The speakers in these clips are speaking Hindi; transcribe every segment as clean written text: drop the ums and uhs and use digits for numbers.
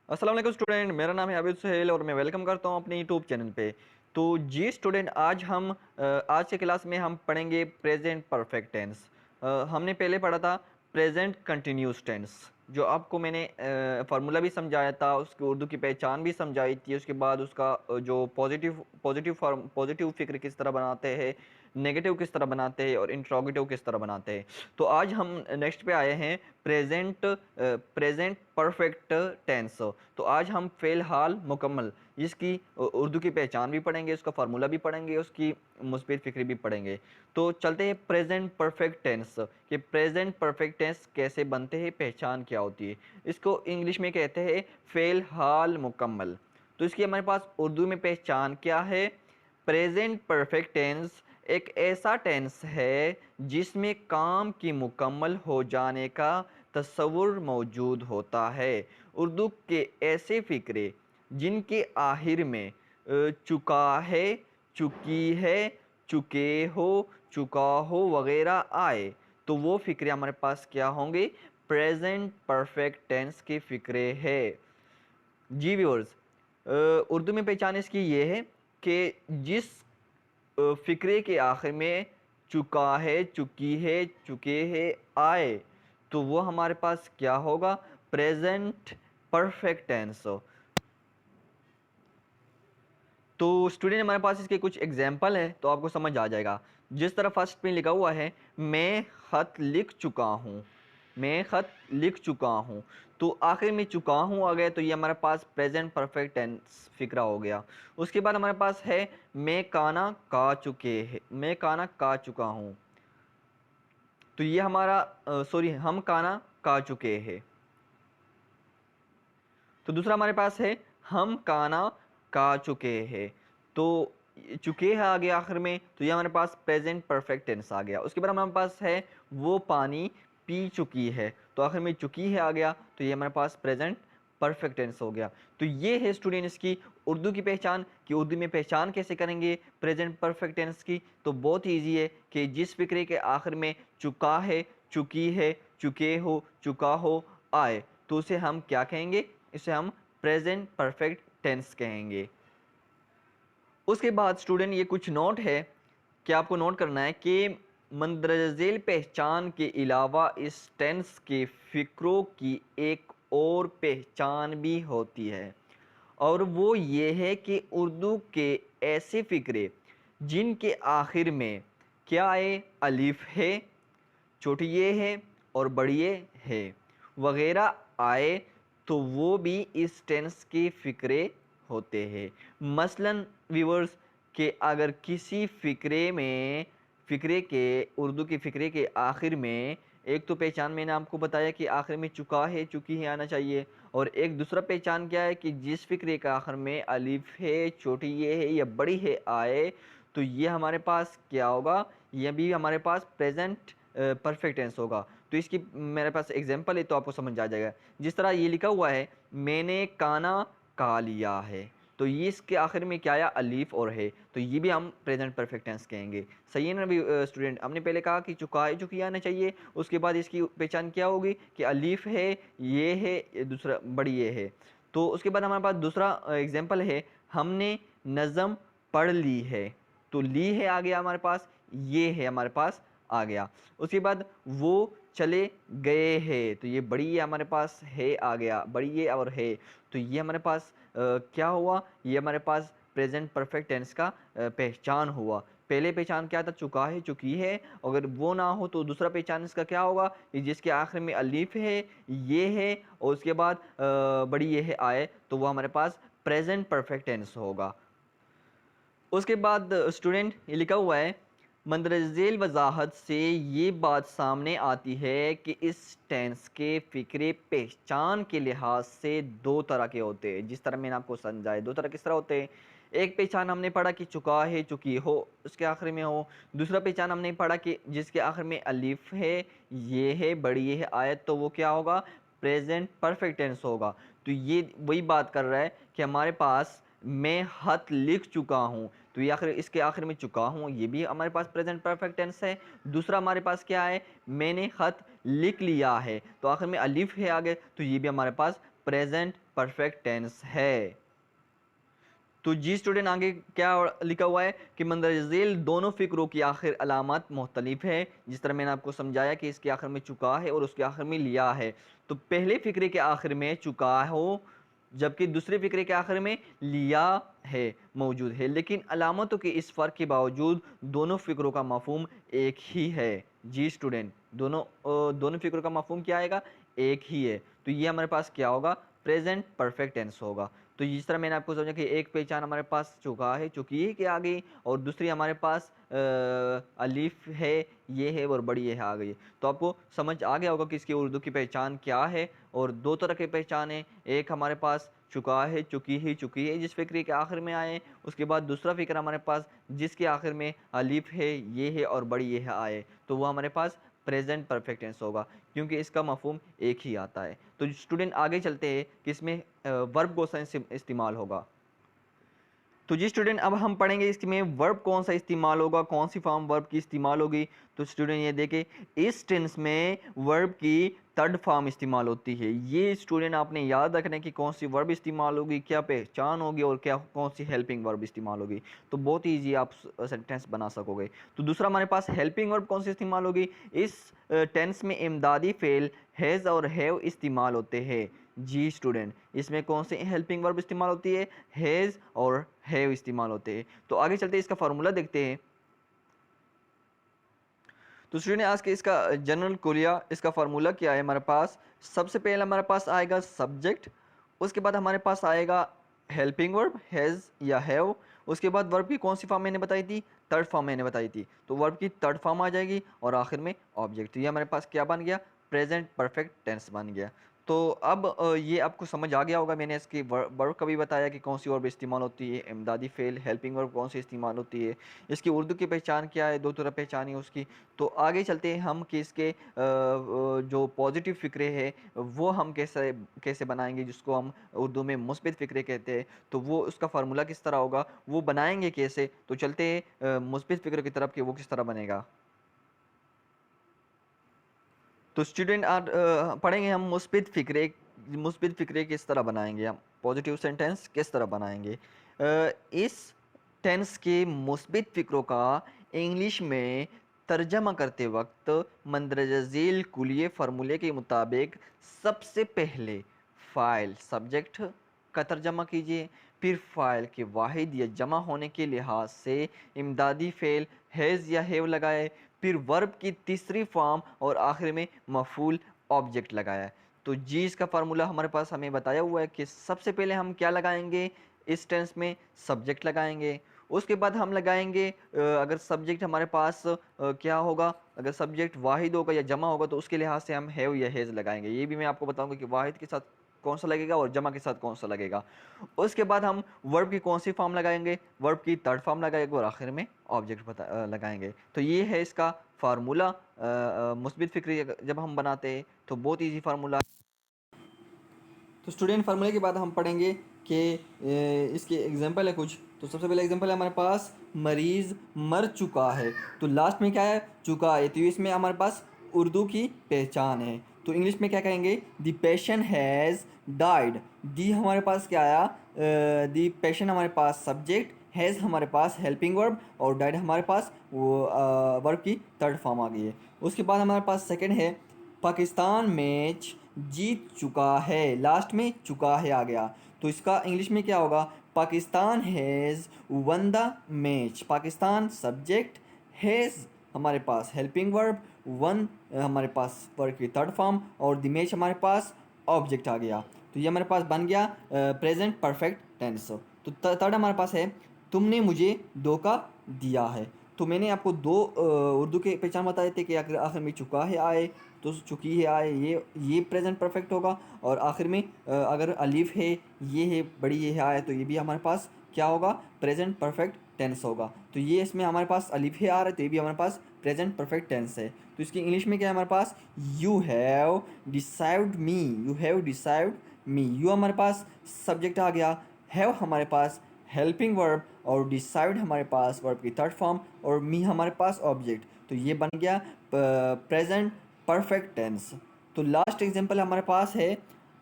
अस्सलाम वालेकुम स्टूडेंट, मेरा नाम है आबिद सुहेल और मैं वेलकम करता हूँ अपने यूट्यूब चैनल पे। तो जी स्टूडेंट, आज के क्लास में हम पढ़ेंगे प्रेजेंट परफेक्ट टेंस। हमने पहले पढ़ा था प्रेजेंट कंटिन्यूस टेंस, जो आपको मैंने फार्मूला भी समझाया था, उसकी उर्दू की पहचान भी समझाई थी। उसके बाद उसका जो पॉजिटिव फिक्र किस तरह बनाते हैं, नेगेटिव किस तरह बनाते हैं और इंट्रोगेटिव किस तरह बनाते हैं। तो आज हम नेक्स्ट पे आए हैं प्रेजेंट परफेक्ट टेंस। तो आज हम फ़ेल हाल मुकम्मल, इसकी उर्दू की पहचान भी पढ़ेंगे, उसका फार्मूला भी पढ़ेंगे, उसकी मुस्बित फ़िक्री भी पढ़ेंगे। तो चलते हैं प्रेजेंट परफेक्ट टेंस कि प्रेजेंट परफेक्ट टेंस कैसे बनते हैं, पहचान क्या होती है। इसको इंग्लिश में कहते हैं फ़ेल हाल मुकम्मल। तो इसकी हमारे पास उर्दू में पहचान क्या है? प्रेजेंट परफेक्ट टेंस एक ऐसा टेंस है जिसमें काम की मुकम्मल हो जाने का तस्वुर मौजूद होता है। उर्दू के ऐसे फ़िक्रे जिनके आखिर में चुका है, चुकी है, चुके हो, चुका हो वगैरह आए, तो वो फ़िक्रे हमारे पास क्या होंगे? प्रेजेंट परफेक्ट टेंस के फ़िक्रे है। जी व्यूअर्स, उर्दू में पहचान इसकी ये है कि जिस फ़िक्रे के आखिर में चुका है, चुकी है, चुके हैं, आए, तो वो हमारे पास क्या होगा? Present perfect tense. तो स्टूडेंट, हमारे पास इसके कुछ एग्जाम्पल है तो आपको समझ आ जाएगा। जिस तरह फर्स्ट में लिखा हुआ है, मैं ख़त लिख चुका हूँ, मैं ख़त लिख चुका हूँ, तो आखिर में चुका हूँ आ गया, तो ये हमारे पास प्रेजेंट परफेक्ट टेंस फिक्रा हो गया। उसके बाद हमारे पास है मैं खाना खा चुके हैं, मैं खाना खा चुका हूँ, तो ये हमारा सॉरी, हम खाना खा चुके हैं। तो दूसरा हमारे पास है हम खाना खा चुके हैं, तो चुके हैं आ गया आखिर में, तो ये हमारे पास प्रेजेंट परफेक्ट टेंस आ गया। उसके बाद हमारे पास है वो पानी पी चुकी है, तो आखिर में चुकी है आ गया, तो ये हमारे पास प्रेजेंट परफेक्ट टेंस हो गया। तो ये है स्टूडेंट इसकी उर्दू की पहचान कि उर्दू में पहचान कैसे करेंगे प्रेजेंट परफेक्ट टेंस की। तो बहुत ईजी है कि जिस फिक्रे के आखिर में चुका है, चुकी है, चुके हो, चुका हो, आए, तो उसे हम क्या कहेंगे? इसे हम प्रेजेंट परफेक्ट टेंस कहेंगे। उसके बाद स्टूडेंट, ये कुछ नोट है कि आपको नोट करना है कि मंदरज झेल पहचान के अलावा इस टेंस के फ़िक्रों की एक और पहचान भी होती है, और वो ये है कि उर्दू के ऐसे फ़िक्रे जिनके आखिर में क्या है? अलिफ है, छोटी ये है और बड़ी ये है वगैरह आए, तो वो भी इस टेंस के फ़िक्रे होते हैं। मसलन व्यूअर्स, के अगर किसी फ़िक्रे के उर्दू के फ़िक्रे के आखिर में एक तो पहचान मैंने आपको बताया कि आखिर में चुका है, चुकी है आना चाहिए, और एक दूसरा पहचान क्या है कि जिस फ़िक्रे के आखिर में अलिफ है, छोटी ये है या बड़ी है आए, तो ये हमारे पास क्या होगा? ये भी हमारे पास प्रेजेंट परफेक्ट टेंस होगा। तो इसकी मेरे पास एग्जांपल है तो आपको समझ आ जाएगा। जिस तरह ये लिखा हुआ है, मैंने खाना खा लिया है, तो ये इसके आखिर में क्या आया? अलीफ और है, तो ये भी हम प्रेजेंट परफेक्ट टेंस कहेंगे। सही है ना भी स्टूडेंट? हमने पहले कहा कि चुका है, चुकी आना चाहिए, उसके बाद इसकी पहचान क्या होगी कि अलीफ है, ये दूसरा बड़ी ये है। तो उसके बाद हमारे पास दूसरा एग्जाम्पल है, हमने नज़म पढ़ ली है, तो ली है आ गया हमारे पास, ये है हमारे पास आ गया। उसके बाद वो चले गए हैं, तो ये बड़ी ये हमारे पास है आ गया, बड़ी ये और है, तो ये हमारे पास क्या हुआ? ये हमारे पास प्रेजेंट परफेक्ट टेंस का पहचान हुआ। पहले पहचान क्या था? चुका है, चुकी है। अगर वो ना हो तो दूसरा पहचान इसका क्या होगा? कि जिसके आखिर में अलीफ है, ये है, और उसके बाद बड़ी ये है आए, तो वो हमारे पास प्रेजेंट परफेक्ट टेंस होगा। उसके बाद स्टूडेंट, ये लिखा हुआ है, मंदरज झेल वजाहत से ये बात सामने आती है कि इस टेंस के फ़िक्रे पहचान के लिहाज से दो तरह के होते हैं। जिस तरह मैंने आपको समझाया, दो तरह किस तरह होते हैं? एक पहचान हमने पढ़ा कि चुका है, चुकी हो, उसके आखिर में हो। दूसरा पहचान हमने पढ़ा कि जिसके आखिर में अलिफ है, ये है, बड़ी ये है आयत, तो वो क्या होगा? प्रेजेंट परफेक्ट टेंस होगा। तो ये वही बात कर रहा है कि हमारे पास मैं खत लिख चुका हूँ, तो ये आखिर इसके आखिर में चुका हूँ, ये भी हमारे पास प्रेजेंट परफेक्ट टेंस है। दूसरा हमारे पास क्या है? मैंने खत लिख लिया है, तो आखिर में अलिफ है आगे, तो ये भी हमारे पास प्रेजेंट परफेक्ट टेंस है। तो जी स्टूडेंट, आगे क्या लिखा हुआ है कि मंदरज झेल दोनों फ़िक्रों की आखिर अलामत मुख्तलिफ है। जिस तरह मैंने आपको समझाया कि इसके आखिर में चुका है और उसके आखिर में लिया है। तो पहले फ़िक्रे के आखिर में चुका हो, जबकि दूसरे फ़िक्रे के आखिर में लिया है मौजूद है, लेकिन अलामतों के इस फ़र्क के बावजूद दोनों फ़िक्रों का मफ़हूम एक ही है। जी स्टूडेंट, दोनों फ़िक्रों का मफ़हूम क्या आएगा? एक ही है। तो ये हमारे पास क्या होगा? प्रेजेंट परफेक्ट टेंस होगा। तो जिस तरह मैंने आपको समझा कि एक पहचान हमारे पास चुका है, चुकी है कि आ गई, और दूसरी हमारे पास अलिफ है, ये है, और बड़ी ये है आ गई। तो आपको समझ आ गया होगा कि इसकी उर्दू की पहचान क्या है। और दो तरह की पहचान है, एक हमारे पास चुका है, चुकी है जिस फ़िक्रे के आखिर में आए, उसके बाद दूसरा फ़िक्र हमारे पास जिसके आखिर में अलिफ है, ये है, और बड़ी ये है आए, तो वो हमारे पास प्रेजेंट परफेक्ट टेंस होगा, क्योंकि इसका मफहूम एक ही आता है। तो स्टूडेंट आगे चलते हैं कि इसमें वर्ब कौन सा इस्तेमाल होगा। तो जी स्टूडेंट, अब हम पढ़ेंगे इसमें वर्ब कौन सा इस्तेमाल होगा, कौन सी फॉर्म वर्ब की इस्तेमाल होगी। तो स्टूडेंट ये देखें, इस टेंस में वर्ब की थर्ड फॉर्म इस्तेमाल होती है। ये स्टूडेंट आपने याद रखना है कि कौन सी वर्ब इस्तेमाल होगी, क्या पहचान होगी, और क्या कौन सी हेल्पिंग वर्ब इस्तेमाल होगी। तो बहुत ईजी आप सेंटेंस बना सकोगे। तो दूसरा हमारे पास हेल्पिंग वर्ब कौन सी इस्तेमाल होगी। इस टेंस में इमदादी फेल हैज़ और हैव इस्तेमाल होते हैं। जी स्टूडेंट, इसमें कौन से हेल्पिंग वर्ब इस्तेमाल होती है? हैज़ और हैव इस्तेमाल होते हैं। तो आगे चलते इसका फार्मूला देखते हैं। तो स्टूडेंट, आज के इसका जनरल कुलिया, इसका फार्मूला क्या है हमारे पास? सबसे पहले हमारे पास आएगा सब्जेक्ट, उसके बाद हमारे पास आएगा हेल्पिंग वर्ब हैज़ या हैव, उसके बाद वर्ब की कौन सी फॉर्म मैंने बताई थी? थर्ड फॉर्म मैंने बताई थी। तो वर्ब की थर्ड फॉर्म आ जाएगी, और आखिर में ऑब्जेक्ट। तो ये हमारे पास क्या बन गया? प्रेजेंट परफेक्ट टेंस बन गया। तो अब ये आपको समझ आ गया होगा, मैंने इसकी वर्ब का भी बताया कि कौन सी वर्ब इस्तेमाल होती है, इमदादी फेल, हेल्पिंग वर्ब कौन सी इस्तेमाल होती है, इसकी उर्दू की पहचान क्या है, दो तरह पहचान है उसकी। तो आगे चलते हैं हम कि इसके जो पॉजिटिव फ़िक्रे हैं वो हम कैसे कैसे बनाएंगे, जिसको हम उर्दू में मुस्बित फ़िक्रे कहते हैं। तो वो उसका फार्मूला किस तरह होगा, वो बनाएंगे कैसे। तो चलते हैं मुस्बित फ़िक्रे की तरफ कि वो किस तरह बनेगा। तो स्टूडेंट आज पढ़ेंगे हम मुस्बित फ़िक्रे किस तरह बनाएंगे, हम पॉजिटिव सेंटेंस किस तरह बनाएंगे। इस टेंस के मुस्बित फ़िक्रों का इंग्लिश में तर्जमा करते वक्त मंदरजा झेल कुलिये फार्मूले के मुताबिक सबसे पहले फ़ाइल सब्जेक्ट का तर्जमा कीजिए, फिर फ़ाइल के वाहिद या जमा होने के लिहाज से इमदादी फ़ेल हैज़ या हैव लगाए, फिर वर्ब की तीसरी फॉर्म, और आखिर में मफूल ऑब्जेक्ट लगाया है। तो जी इसका फार्मूला हमारे पास हमें बताया हुआ है कि सबसे पहले हम क्या लगाएंगे, इस टेंस में सब्जेक्ट लगाएंगे। उसके बाद हम लगाएंगे अगर सब्जेक्ट हमारे पास क्या होगा, अगर सब्जेक्ट वाहिद होगा या जमा होगा तो उसके लिहाज से हम हैव या हैज़ लगाएंगे। ये भी मैं आपको बताऊंगा कि वाहिद के साथ कौन सा लगेगा और जमा के साथ कौन सा लगेगा। उसके बाद हम वर्ब की कौन सी फॉर्म लगाएंगे, वर्ब की थर्ड फॉर्म लगाएंगे, और आखिर में ऑब्जेक्ट लगाएंगे। तो ये है इसका फार्मूला। मुस्बित फ़िक्री जब हम बनाते हैं तो बहुत ईजी फार्मूला। तो स्टूडेंट, फार्मूले के बाद हम पढ़ेंगे कि इसके एग्जांपल है कुछ। तो सबसे पहले एग्जांपल है हमारे पास, मरीज़ मर चुका है। तो लास्ट में क्या है? चुका है। तो इसमें हमारे पास उर्दू की पहचान है। तो इंग्लिश में क्या कहेंगे? The patient has died. दी हमारे पास क्या आया? दी पेशेंट हमारे पास सब्जेक्ट, हैज़ हमारे पास हेल्पिंग वर्ब, और डाइड हमारे पास वो वर्ब की थर्ड फॉर्म आ गई है। उसके बाद हमारे पास सेकंड है, पाकिस्तान मैच जीत चुका है। लास्ट में चुका है आ गया। तो इसका इंग्लिश में क्या होगा? Pakistan has one the match. Pakistan subject, has हमारे पास हेल्पिंग वर्ब, वन हमारे पास वर्ब की थर्ड फॉर्म, और द मैच हमारे पास ऑब्जेक्ट आ गया। तो ये हमारे पास बन गया प्रेजेंट परफेक्ट टेंस। तो थर्ड हमारे पास है, तुमने मुझे धोखा दिया है। तो मैंने आपको दो उर्दू के पहचान बताए थे कि अगर आखिर में चुका है आए तो चुकी है आए, ये प्रेजेंट परफेक्ट होगा। और आखिर में अगर अलीफ है, ये है, बड़ी ये है आए, तो ये भी हमारे पास क्या होगा? प्रेजेंट परफेक्ट टेंस होगा। तो ये इसमें हमारे पास अलीफ है आ रहा है, तो ये भी हमारे पास प्रेजेंट परफेक्ट टेंस है। तो इसकी इंग्लिश में क्या है हमारे पास? You have decide me. You have decide me. You हमारे पास सब्जेक्ट आ गया, हैव हमारे पास हेल्पिंग वर्ब, और डिसाइड हमारे पास वर्ब की थर्ड फॉर्म, और मी हमारे पास ऑब्जेक्ट। तो ये बन गया प्रेजेंट परफेक्ट टेंस। तो लास्ट एग्जांपल हमारे पास है,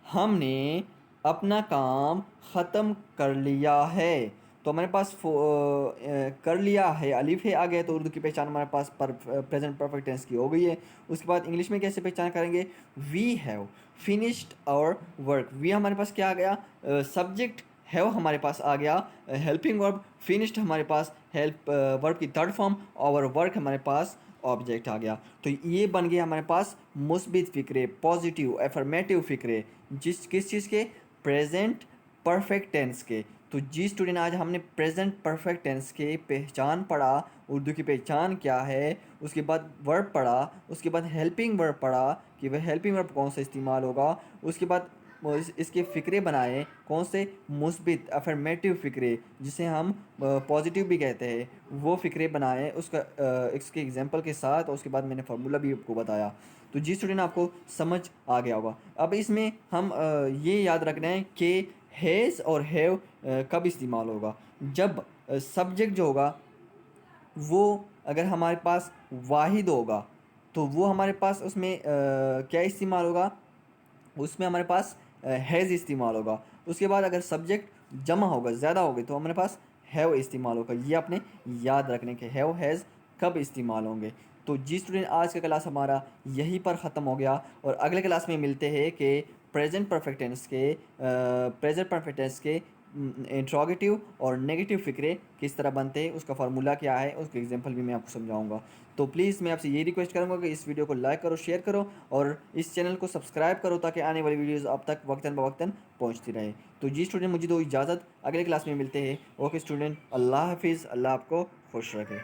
हमने अपना काम ख़त्म कर लिया है। तो हमारे पास कर लिया है, अलिफ है आ गया, तो उर्दू की पहचान हमारे पास प्रेजेंट परफेक्ट टेंस की हो गई है। उसके बाद इंग्लिश में कैसे पहचान करेंगे? We have finished our work. We हमारे पास क्या आ गया? सब्जेक्ट। हैव हमारे पास आ गया हेल्पिंग वर्ब। फिनिश्ड हमारे पास हेल्प वर्ब की थर्ड फॉर्म। और वर्क हमारे पास ऑब्जेक्ट आ गया। तो ये बन गया हमारे पास मुस्बित फ़िक्रे, पॉजिटिव एफर्मेटिव फ़िक्रे, किस चीज़ के? प्रेजेंट परफेक्ट टेंस के। तो जी स्टूडेंट, आज हमने प्रेजेंट परफेक्ट टेंस के पहचान पढ़ा, उर्दू की पहचान क्या है, उसके बाद वर्ब पढ़ा, उसके बाद हेल्पिंग वर्ब पढ़ा कि वह हेल्पिंग वर्ब कौन सा इस्तेमाल होगा, उसके बाद इसके फ़िक्रे बनाए कौन से? मुस्बित अफर्मेटिव फ़िक्रे, जिसे हम पॉजिटिव भी कहते हैं, वो फ़िक्रे बनाए उसका इसके एग्जांपल के साथ, और उसके बाद मैंने फार्मूला भी आपको बताया। तो जी स्टूडेंट, आपको समझ आ गया होगा। अब इसमें हम ये याद रखना है कि हैज़ और हैव कब इस्तेमाल होगा? जब सब्जेक्ट जो होगा वो अगर हमारे पास वाहिद होगा, तो वो हमारे पास उसमें क्या इस्तेमाल होगा? उसमें हमारे पास हैज़ इस्तेमाल होगा। उसके बाद अगर सब्जेक्ट जमा होगा, ज़्यादा होगी, तो हमारे पास हैव इस्तेमाल होगा। ये आपने याद रखने के हैव हैज़ कब इस्तेमाल होंगे। तो जी स्टूडेंट, आज का क्लास हमारा यहीं पर ख़त्म हो गया, और अगले क्लास में मिलते हैं कि प्रेजेंट परफेक्ट टेंस के इंट्रोगेटिव और नेगेटिव फ़िक्रे किस तरह बनते हैं, उसका फार्मूला क्या है, उसके एग्जांपल भी मैं आपको समझाऊंगा। तो प्लीज़ मैं आपसे ये रिक्वेस्ट करूंगा कि इस वीडियो को लाइक करो, शेयर करो, और इस चैनल को सब्सक्राइब करो, ताकि आने वाली वीडियोज़ आप तक वक्तन बवक्तन पहुँचती रहे। तो जी स्टूडेंट, मुझे दो इजाज़त, अगले क्लास में मिलते हैं। ओके स्टूडेंट, अल्लाह हाफिज़, अल्लाह आपको खुश रखे।